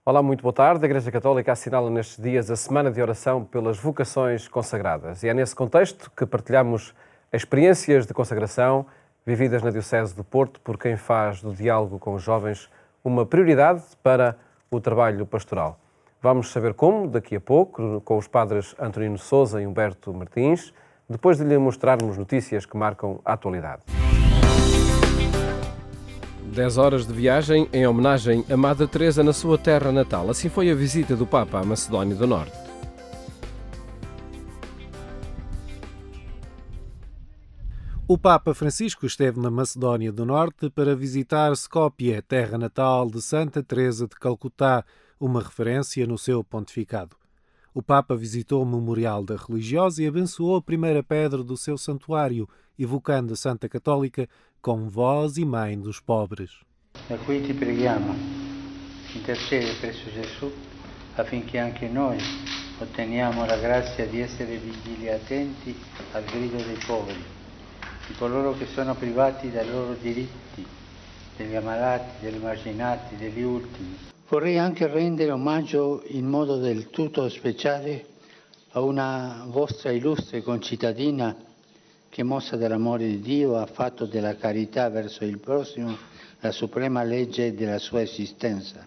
Olá, muito boa tarde. A Igreja Católica assinala nestes dias a Semana de Oração pelas Vocações Consagradas. E é nesse contexto que partilhamos experiências de consagração vividas na Diocese do Porto por quem faz do diálogo com os jovens uma prioridade para o trabalho pastoral. Vamos saber como daqui a pouco, com os padres Antonino Sousa e Humberto Martins, depois de lhe mostrarmos notícias que marcam a atualidade. 10 horas de viagem em homenagem a Madre Teresa na sua terra natal. Assim foi a visita do Papa à Macedónia do Norte. O Papa Francisco esteve na Macedónia do Norte para visitar Skopje, terra natal de Santa Teresa de Calcutá, uma referência no seu pontificado. O Papa visitou o Memorial da Religiosa e abençoou a primeira pedra do seu santuário, evocando a Santa Católica como voz e mãe dos pobres. Da qui ti preghiamo, intercede presso Gesù affinché anche noi otteniamo la grazia di essere vigili attenti al grido dei poveri, di coloro che sono privati dai loro diritti, degli ammalati, degli emarginati, degli ultimi. Vorrei anche rendere omaggio in modo del tutto speciale a una vostra illustre concittadina che, mossa dall'amore di Dio, ha fatto della carità verso il prossimo la suprema legge della sua esistenza,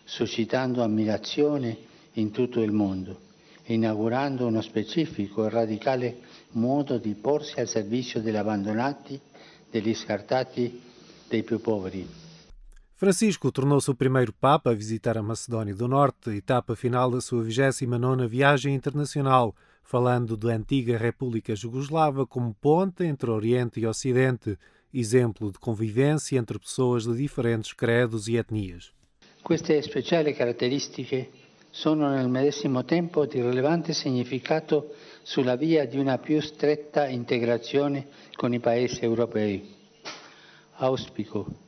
suscitando ammirazione in tutto il mondo, inaugurando uno specifico e radicale modo di porsi al servizio degli abbandonati, degli scartati, dei più poveri. Francisco tornou-se o primeiro Papa a visitar a Macedónia do Norte, etapa final da sua 29ª viagem internacional, falando da antiga República Jugoslava como ponte entre Oriente e Ocidente, exemplo de convivência entre pessoas de diferentes credos e etnias. Queste speciali caratteristiche sono nel medesimo tempo di rilevante significato sulla via di una più stretta integrazione con i paesi europei. Auspico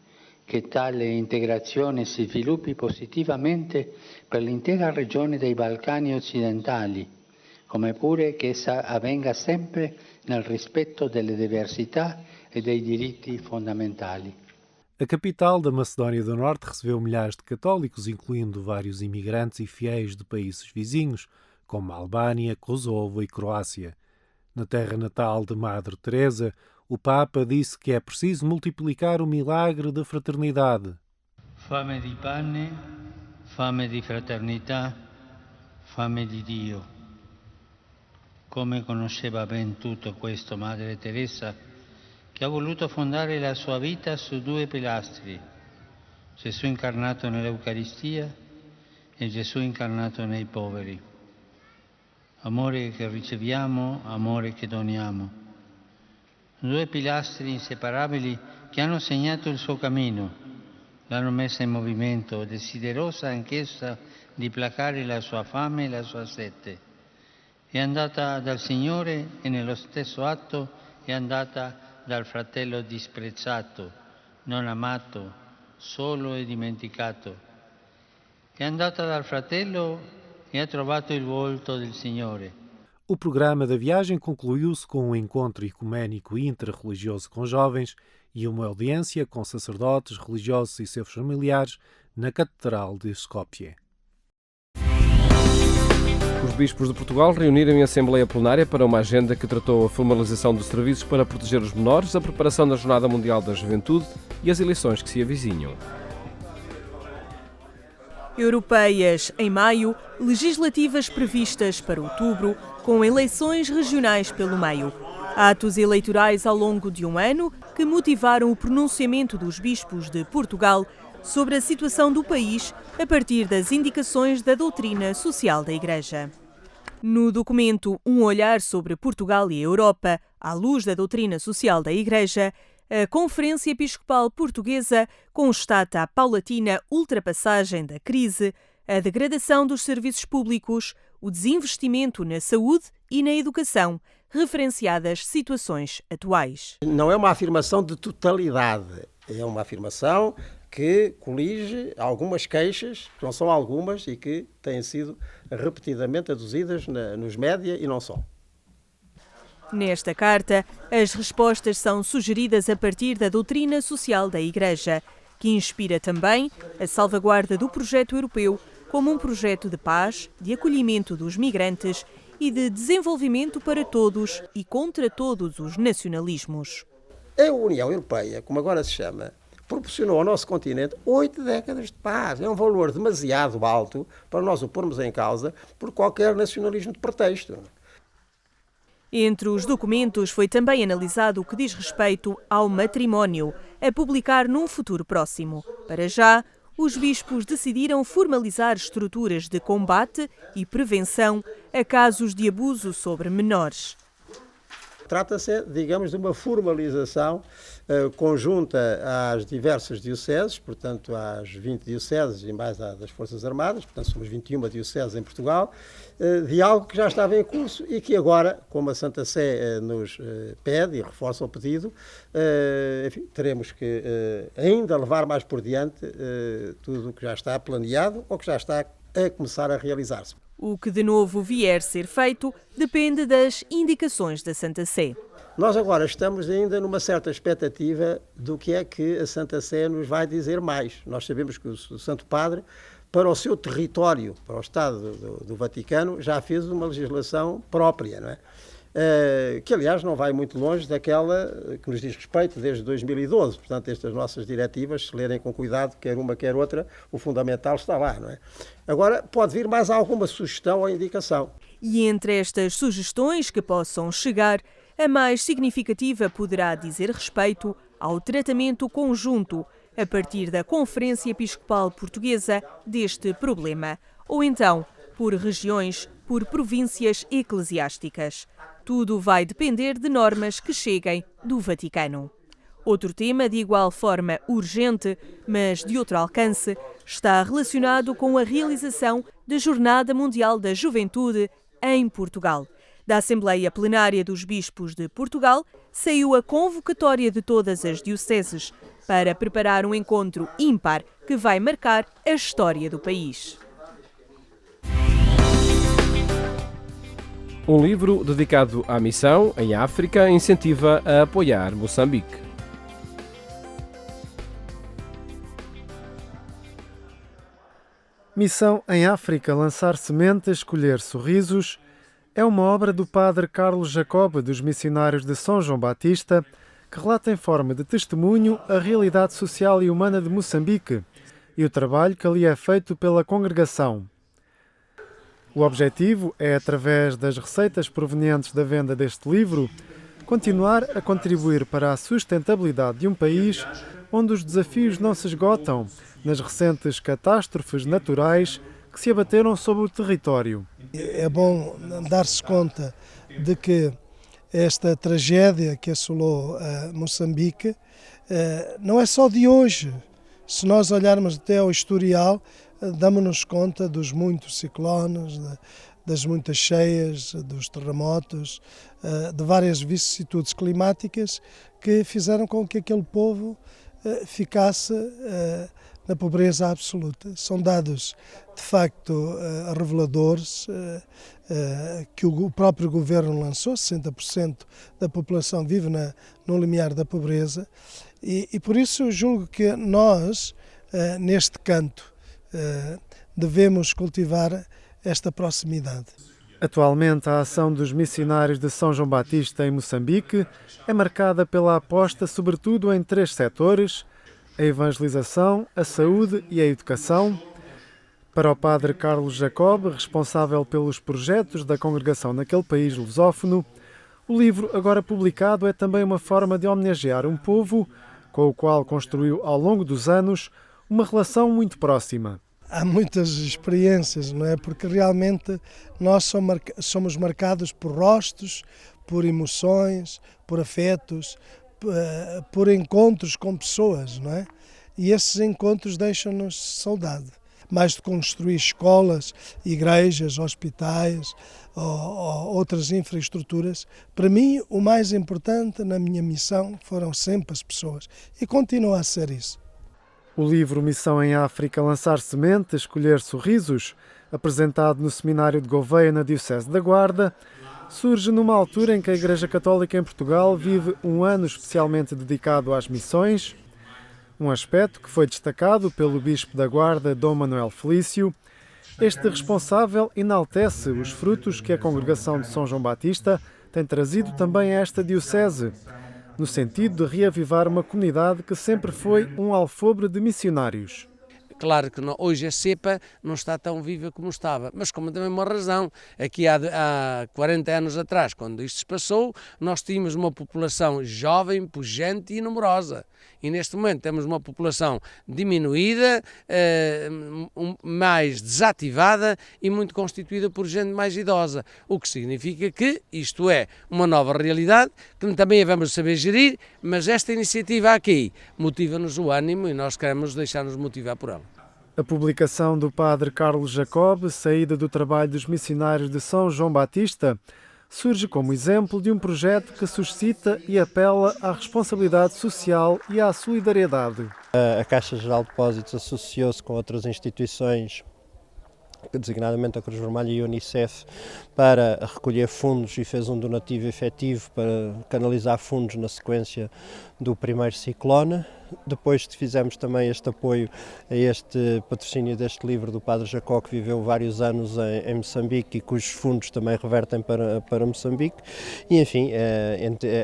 che tale integrazione si sviluppi positivamente per l'intera regione dei Balcani occidentali, come pure che essa avvenga sempre nel rispetto delle diversità e dei diritti fondamentali. A capital da Macedónia do Norte recebeu milhares de católicos, incluindo vários imigrantes e fiéis de países vizinhos, como a Albânia, Kosovo e Croácia. Na terra natal de Madre Teresa, o Papa disse que é preciso multiplicar o milagre da fraternidade. Fame di pane, fame di fraternità, fame di Dio. Come conosceva ben tutto questo Madre Teresa, che ha voluto fondare la sua vita su due pilastri, Gesù incarnato nell'Eucaristia e Gesù incarnato nei poveri. Amore che riceviamo, amore che doniamo. Due pilastri inseparabili che hanno segnato il suo cammino, l'hanno messa in movimento, desiderosa anch'essa di placare la sua fame e la sua sete. È andata dal Signore e nello stesso atto è andata dal fratello disprezzato, non amato, solo e dimenticato. È andata dal fratello e ha trovato il volto del Signore. O programa da viagem concluiu-se com um encontro ecuménico e interreligioso com jovens e uma audiência com sacerdotes, religiosos e seus familiares na Catedral de Skopje. Os bispos de Portugal reuniram em Assembleia Plenária para uma agenda que tratou a formalização dos serviços para proteger os menores, a preparação da Jornada Mundial da Juventude e as eleições que se avizinham. Europeias em maio, legislativas previstas para outubro, com eleições regionais pelo meio. Atos eleitorais ao longo de um ano que motivaram o pronunciamento dos bispos de Portugal sobre a situação do país a partir das indicações da doutrina social da Igreja. No documento Um Olhar sobre Portugal e a Europa, à luz da doutrina social da Igreja, a Conferência Episcopal Portuguesa constata a paulatina ultrapassagem da crise, a degradação dos serviços públicos, o desinvestimento na saúde e na educação, referenciadas situações atuais. Não é uma afirmação de totalidade, é uma afirmação que colige algumas queixas, que não são algumas, e que têm sido repetidamente aduzidas nos média e não só. Nesta carta, as respostas são sugeridas a partir da doutrina social da Igreja, que inspira também a salvaguarda do projeto europeu, como um projeto de paz, de acolhimento dos migrantes e de desenvolvimento para todos e contra todos os nacionalismos. A União Europeia, como agora se chama, proporcionou ao nosso continente 8 décadas de paz. É um valor demasiado alto para nós o pormos em causa por qualquer nacionalismo de pretexto. Entre os documentos foi também analisado o que diz respeito ao matrimónio, a publicar num futuro próximo. Para já, os bispos decidiram formalizar estruturas de combate e prevenção a casos de abuso sobre menores. Trata-se, digamos, de uma formalização conjunta às diversas dioceses, portanto às 20 dioceses e mais às das Forças Armadas, portanto somos 21 dioceses em Portugal, de algo que já estava em curso e que agora, como a Santa Sé nos pede e reforça o pedido, enfim, teremos que ainda levar mais por diante tudo o que já está planeado ou que já está a começar a realizar-se. O que de novo vier ser feito depende das indicações da Santa Sé. Nós agora estamos ainda numa certa expectativa do que é que a Santa Sé nos vai dizer mais. Nós sabemos que o Santo Padre, para o seu território, para o Estado do Vaticano, já fez uma legislação própria, não é? Que aliás não vai muito longe daquela que nos diz respeito desde 2012. Portanto, estas nossas diretivas, se lerem com cuidado, quer uma, quer outra, o fundamental está lá, não é? Agora, pode vir mais alguma sugestão ou indicação. E entre estas sugestões que possam chegar, a mais significativa poderá dizer respeito ao tratamento conjunto, a partir da Conferência Episcopal Portuguesa, deste problema, ou então por regiões, por províncias eclesiásticas. Tudo vai depender de normas que cheguem do Vaticano. Outro tema de igual forma urgente, mas de outro alcance, está relacionado com a realização da Jornada Mundial da Juventude em Portugal. Da Assembleia Plenária dos Bispos de Portugal saiu a convocatória de todas as dioceses para preparar um encontro ímpar que vai marcar a história do país. Um livro dedicado à missão em África incentiva a apoiar Moçambique. Missão em África, lançar sementes, colher sorrisos, é uma obra do padre Carlos Jacob, dos missionários de São João Batista, que relata em forma de testemunho a realidade social e humana de Moçambique e o trabalho que ali é feito pela congregação. O objetivo é, através das receitas provenientes da venda deste livro, continuar a contribuir para a sustentabilidade de um país onde os desafios não se esgotam nas recentes catástrofes naturais que se abateram sobre o território. É bom dar-se conta de que esta tragédia que assolou Moçambique não é só de hoje. Se nós olharmos até ao historial, damos-nos conta dos muitos ciclones, das muitas cheias, dos terremotos, de várias vicissitudes climáticas que fizeram com que aquele povo ficasse na pobreza absoluta. São dados, de facto, reveladores que o próprio governo lançou. 60% da população vive no limiar da pobreza e por isso eu julgo que nós, neste canto, devemos cultivar esta proximidade. Atualmente, a ação dos missionários de São João Batista em Moçambique é marcada pela aposta sobretudo em 3 setores: a evangelização, a saúde e a educação. Para o padre Carlos Jacob, responsável pelos projetos da congregação naquele país lusófono, o livro agora publicado é também uma forma de homenagear um povo com o qual construiu ao longo dos anos uma relação muito próxima. Há muitas experiências, não é? Porque realmente nós somos marcados por rostos, por emoções, por afetos, por encontros com pessoas, não é? E esses encontros deixam-nos saudade. Mais de construir escolas, igrejas, hospitais ou outras infraestruturas, para mim o mais importante na minha missão foram sempre as pessoas e continua a ser isso. O livro Missão em África, lançar sementes, colher sorrisos, apresentado no Seminário de Gouveia, na Diocese da Guarda, surge numa altura em que a Igreja Católica em Portugal vive um ano especialmente dedicado às missões, um aspecto que foi destacado pelo Bispo da Guarda, Dom Manuel Felício, Este responsável enaltece os frutos que a Congregação de São João Batista tem trazido também a esta diocese, no sentido de reavivar uma comunidade que sempre foi um alfobre de missionários. Claro que hoje a cepa não está tão viva como estava, mas como também uma razão. Aqui há 40 anos atrás, quando isto se passou, nós tínhamos uma população jovem, pujante e numerosa. E neste momento temos uma população diminuída, mais desativada e muito constituída por gente mais idosa. O que significa que isto é uma nova realidade, que também a vamos saber gerir, mas esta iniciativa aqui motiva-nos o ânimo e nós queremos deixar-nos motivar por ela. A publicação do padre Carlos Jacob, saída do trabalho dos missionários de São João Batista, surge como exemplo de um projeto que suscita e apela à responsabilidade social e à solidariedade. A Caixa Geral de Depósitos associou-se com outras instituições, designadamente a Cruz Vermelha e a Unicef, para recolher fundos e fez um donativo efetivo para canalizar fundos na sequência do primeiro ciclone. Depois fizemos também este apoio a este patrocínio deste livro do Padre Jacó, que viveu vários anos em Moçambique e cujos fundos também revertem para Moçambique. E, enfim,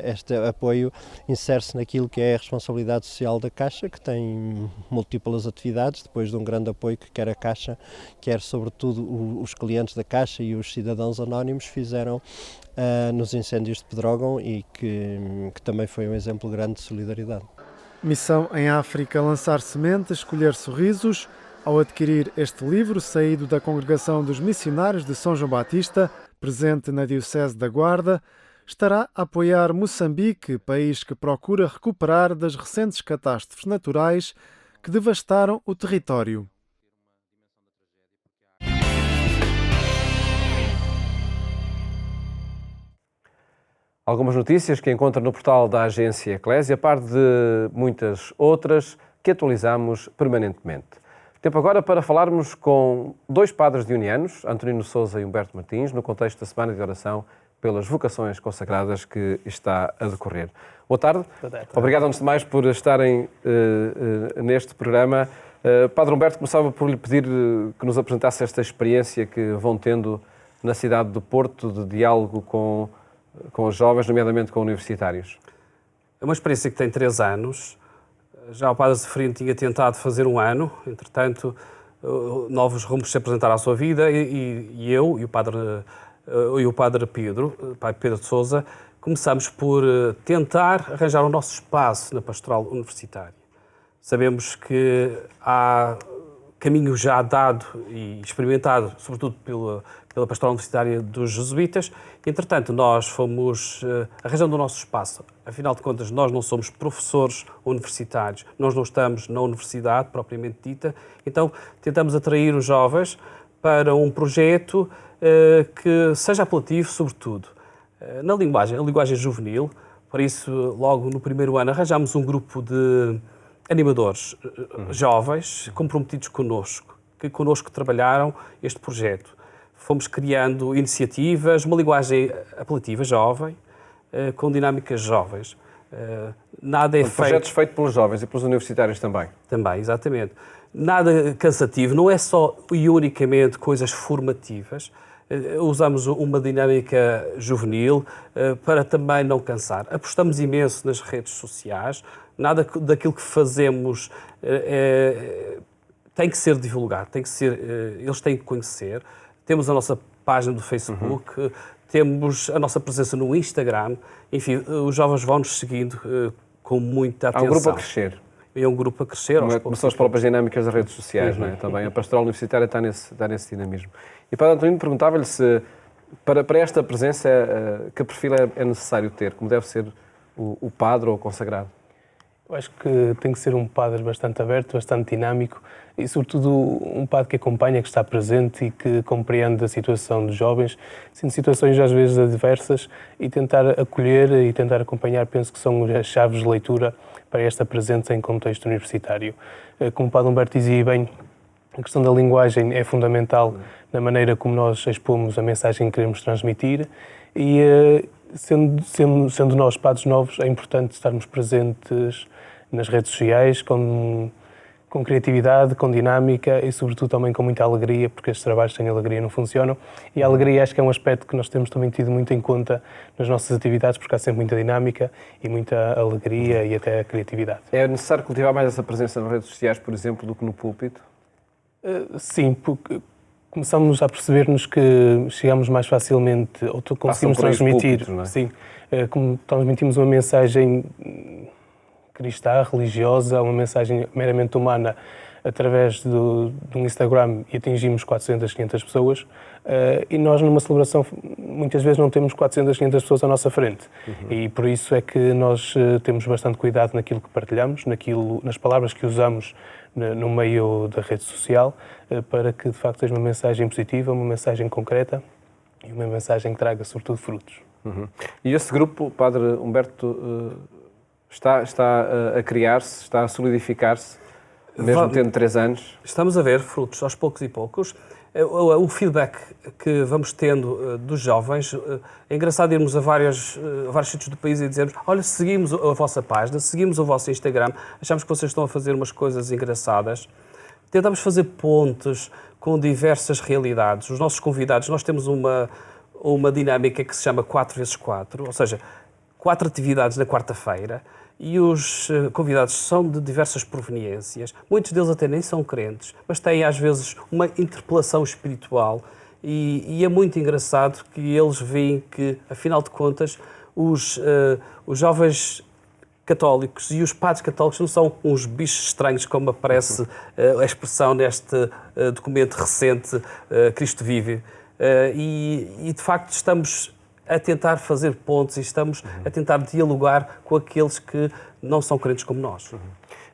este apoio insere-se naquilo que é a responsabilidade social da Caixa, que tem múltiplas atividades, depois de um grande apoio que quer a Caixa, quer sobretudo os clientes da Caixa e os cidadãos anónimos fizeram nos incêndios de Pedrógão e que também foi um exemplo grande de solidariedade. Missão em África: lançar sementes, colher sorrisos. Ao adquirir este livro, saído da Congregação dos Missionários de São João Batista, presente na Diocese da Guarda, estará a apoiar Moçambique, país que procura recuperar das recentes catástrofes naturais que devastaram o território. Algumas notícias que encontra no portal da Agência Eclésia, a par de muitas outras que atualizamos permanentemente. Tempo agora para falarmos com dois padres dionianos, Antonino Sousa e Humberto Martins, no contexto da Semana de Oração pelas Vocações Consagradas que está a decorrer. Boa tarde. Boa tarde. Obrigado, antes de mais, por estarem neste programa. Padre Humberto, começava por lhe pedir que nos apresentasse esta experiência que vão tendo na cidade do Porto de diálogo com os jovens, nomeadamente com universitários. É uma experiência que tem 3 anos. Já o Padre Seferino tinha tentado fazer 1 ano, entretanto, novos rumos se apresentaram à sua vida e eu e o Padre Pedro, Pai Pedro de Sousa, começamos por tentar arranjar o nosso espaço na pastoral universitária. Sabemos que há caminho já dado e experimentado, sobretudo pela pastoral universitária dos jesuítas. Entretanto, nós fomos arranjando o nosso espaço. Afinal de contas, nós não somos professores universitários, nós não estamos na universidade propriamente dita, então tentamos atrair os jovens para um projeto que seja apelativo, sobretudo, na linguagem, a linguagem juvenil. Por isso, logo no primeiro ano, arranjámos um grupo de animadores jovens comprometidos connosco, que connosco trabalharam este projeto. Fomos criando iniciativas, uma linguagem apelativa jovem, com dinâmicas jovens. Nada é feito... Projetos feitos pelos jovens e pelos universitários também. Também, exatamente. Nada cansativo, não é só e unicamente coisas formativas. Usamos uma dinâmica juvenil para também não cansar. Apostamos imenso nas redes sociais. Nada daquilo que fazemos tem que ser divulgado, eles têm que conhecer. Temos a nossa página do Facebook, temos a nossa presença no Instagram. Enfim, os jovens vão-nos seguindo com muita atenção. Há um grupo a crescer. É um grupo a crescer. São as próprias dinâmicas das redes sociais, não é? Também a pastoral universitária está nesse dinamismo. E Padre Antonino, perguntava-lhe se, para esta presença, que perfil é necessário ter? Como deve ser o padre ou o consagrado? Eu acho que tem que ser um padre bastante aberto, bastante dinâmico e, sobretudo, um padre que acompanha, que está presente e que compreende a situação dos jovens, sendo situações às vezes adversas, e tentar acolher e tentar acompanhar, penso que são as chaves de leitura para esta presença em contexto universitário. Como o Padre Humberto dizia bem, a questão da linguagem é fundamental na maneira como nós expomos a mensagem que queremos transmitir e, sendo nós padres novos, é importante estarmos presentes nas redes sociais com com criatividade, com dinâmica e, sobretudo, também com muita alegria, porque estes trabalhos sem alegria não funcionam. E a alegria acho que é um aspecto que nós temos também tido muito em conta nas nossas atividades, porque há sempre muita dinâmica e muita alegria e até criatividade. É necessário cultivar mais essa presença nas redes sociais, por exemplo, do que no púlpito? Sim, porque começamos a perceber-nos que chegamos mais facilmente, ou conseguimos transmitir, púlpitos, não é? sim, como transmitimos uma mensagem cristã, religiosa, uma mensagem meramente humana através do Instagram e atingimos 400, 500 pessoas e nós numa celebração muitas vezes não temos 400, 500 pessoas à nossa frente e por isso é que nós temos bastante cuidado naquilo que partilhamos, nas palavras que usamos no meio da rede social para que de facto seja uma mensagem positiva, uma mensagem concreta e uma mensagem que traga sobretudo frutos. E esse grupo, Padre Humberto, está a criar-se, está a solidificar-se, mesmo tendo 3 anos? Estamos a ver frutos aos poucos e poucos. O feedback que vamos tendo dos jovens, é engraçado irmos a vários sítios do país e dizermos: olha, seguimos a vossa página, seguimos o vosso Instagram, achamos que vocês estão a fazer umas coisas engraçadas. Tentamos fazer pontes com diversas realidades. Os nossos convidados, nós temos uma dinâmica que se chama 4x4, ou seja, 4 atividades na quarta-feira, e os convidados são de diversas proveniências. Muitos deles até nem são crentes, mas têm às vezes uma interpelação espiritual e é muito engraçado que eles veem que, afinal de contas, os jovens católicos e os padres católicos não são uns bichos estranhos, como aparece a expressão neste documento recente, Cristo Vive. E de facto estamos a tentar fazer pontos e estamos a tentar dialogar com aqueles que não são crentes como nós.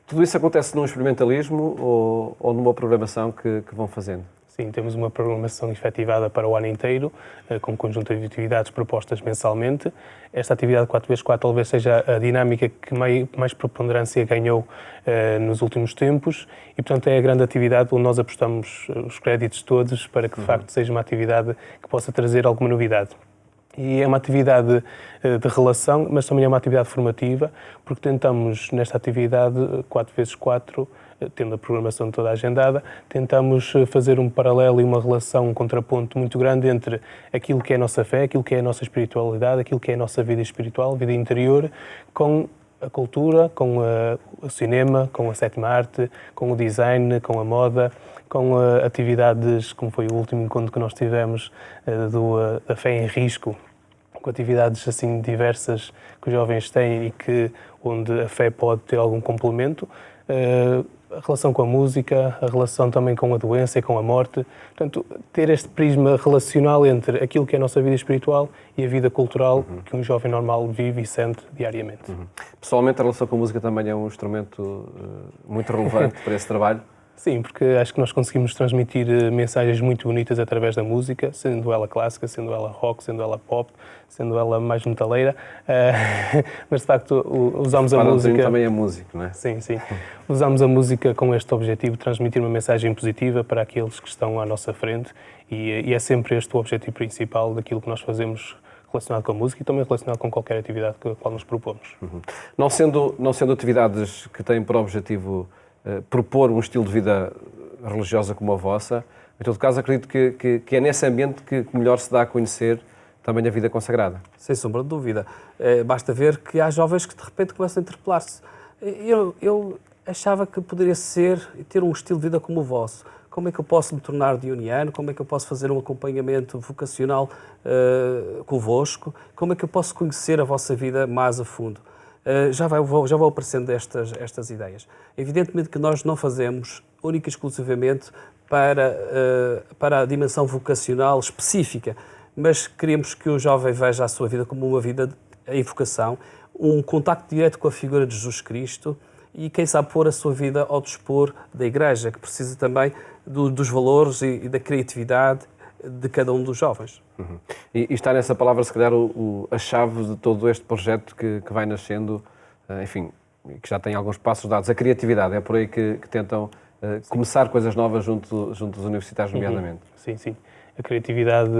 Tudo isso acontece num experimentalismo ou numa programação que vão fazendo? Sim, temos uma programação efetivada para o ano inteiro, com um conjunto de atividades propostas mensalmente. Esta atividade 4x4 talvez seja a dinâmica que mais preponderância ganhou nos últimos tempos e, portanto, é a grande atividade onde nós apostamos os créditos todos para que, de facto, seja uma atividade que possa trazer alguma novidade. E é uma atividade de relação, mas também é uma atividade formativa, porque tentamos, nesta atividade 4x4, tendo a programação toda agendada, tentamos fazer um paralelo e uma relação, um contraponto muito grande entre aquilo que é a nossa fé, aquilo que é a nossa espiritualidade, aquilo que é a nossa vida espiritual, vida interior, com a cultura, com o cinema, com a sétima arte, com o design, com a moda, com atividades, como foi o último encontro que nós tivemos, da fé em risco, com atividades assim diversas que os jovens têm e onde a fé pode ter algum complemento, a relação com a música, a relação também com a doença e com a morte. Portanto, ter este prisma relacional entre aquilo que é a nossa vida espiritual e a vida cultural que um jovem normal vive e sente diariamente. Pessoalmente, a relação com a música também é um instrumento muito relevante para esse trabalho? Sim, porque acho que nós conseguimos transmitir mensagens muito bonitas através da música, sendo ela clássica, sendo ela rock, sendo ela pop, sendo ela mais metaleira, mas de facto usamos a música... também é músico, não é? Sim, sim. Usamos a música com este objetivo de transmitir uma mensagem positiva para aqueles que estão à nossa frente e é sempre este o objetivo principal daquilo que nós fazemos relacionado com a música e também relacionado com qualquer atividade com a qual nos propomos. Não sendo atividades que têm por objetivo propor um estilo de vida religiosa como a vossa, em todo caso acredito que é nesse ambiente que melhor se dá a conhecer também a vida consagrada. Sem sombra de dúvida. Basta ver que há jovens que de repente começam a interpelar-se. Eu achava que poderia ter um estilo de vida como o vosso. Como é que eu posso me tornar dioniano? Como é que eu posso fazer um acompanhamento vocacional convosco? Como é que eu posso conhecer a vossa vida mais a fundo? Já vão aparecendo estas ideias. Evidentemente que nós não fazemos única e exclusivamente para a dimensão vocacional específica, mas queremos que o jovem veja a sua vida como uma vida em vocação, um contacto direto com a figura de Jesus Cristo e, quem sabe, pôr a sua vida ao dispor da Igreja, que precisa também dos valores e da criatividade de cada um dos jovens. E está nessa palavra, se calhar, a chave de todo este projeto que vai nascendo, enfim, que já tem alguns passos dados, a criatividade. É por aí que tentam começar coisas novas junto dos universitários, nomeadamente. Sim, sim. A criatividade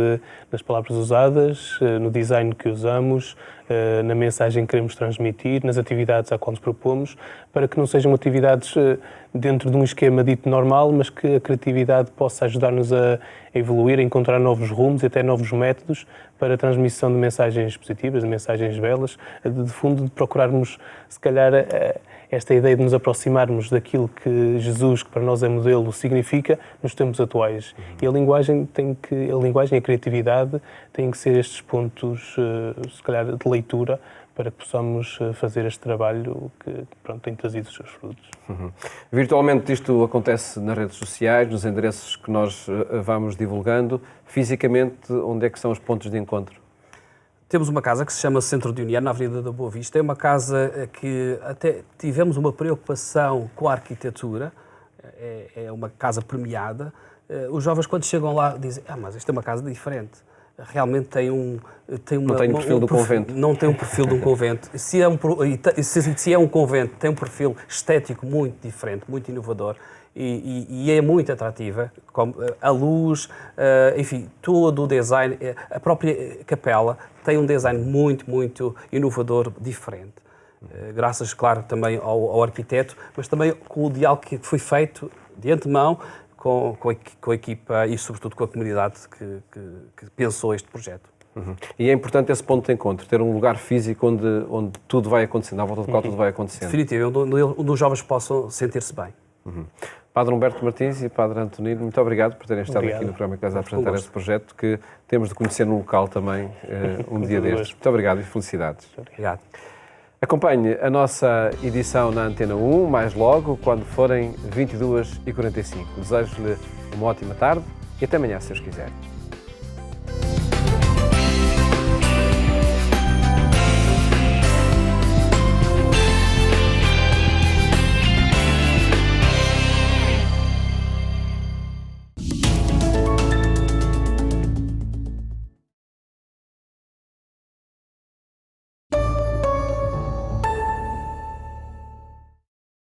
nas palavras usadas, no design que usamos, na mensagem que queremos transmitir, nas atividades a qual nos propomos, para que não sejam atividades dentro de um esquema dito normal, mas que a criatividade possa ajudar-nos a evoluir, a encontrar novos rumos e até novos métodos para a transmissão de mensagens positivas, de mensagens belas, de fundo de procurarmos, se calhar, esta ideia de nos aproximarmos daquilo que Jesus, que para nós é modelo, significa nos tempos atuais. E a linguagem e a criatividade têm que ser estes pontos, se calhar, de leitura para que possamos fazer este trabalho que, pronto, tem trazido os seus frutos. Virtualmente isto acontece nas redes sociais, nos endereços que nós vamos divulgando. Fisicamente, onde é que são os pontos de encontro? Temos uma casa que se chama Centro de União, na Avenida da Boa Vista. É uma casa que até tivemos uma preocupação com a arquitetura. É uma casa premiada. Os jovens, quando chegam lá, dizem: mas isto é uma casa diferente. Realmente não tem o perfil do convento. Não tem o perfil de um convento. Se é um convento, tem um perfil estético muito diferente, muito inovador. E é muito atrativa, como a luz, enfim, todo o design, a própria capela tem um design muito, muito inovador, diferente. Graças, claro, também ao arquiteto, mas também com o diálogo que foi feito de antemão com a equipa e, sobretudo, com a comunidade que pensou este projeto. E é importante esse ponto de encontro, ter um lugar físico onde tudo vai acontecendo, à volta do qual tudo vai acontecendo. Definitivamente, onde os jovens possam sentir-se bem. Padre Humberto Martins e Padre Antonino, muito obrigado por terem estado aqui no programa que estás a apresentar este projeto, que temos de conhecer no local também um dia destes. Muito obrigado e felicidades. Obrigado. Acompanhe a nossa edição na Antena 1, mais logo, quando forem 22h45. Desejo-lhe uma ótima tarde e até amanhã, se Deus quiser.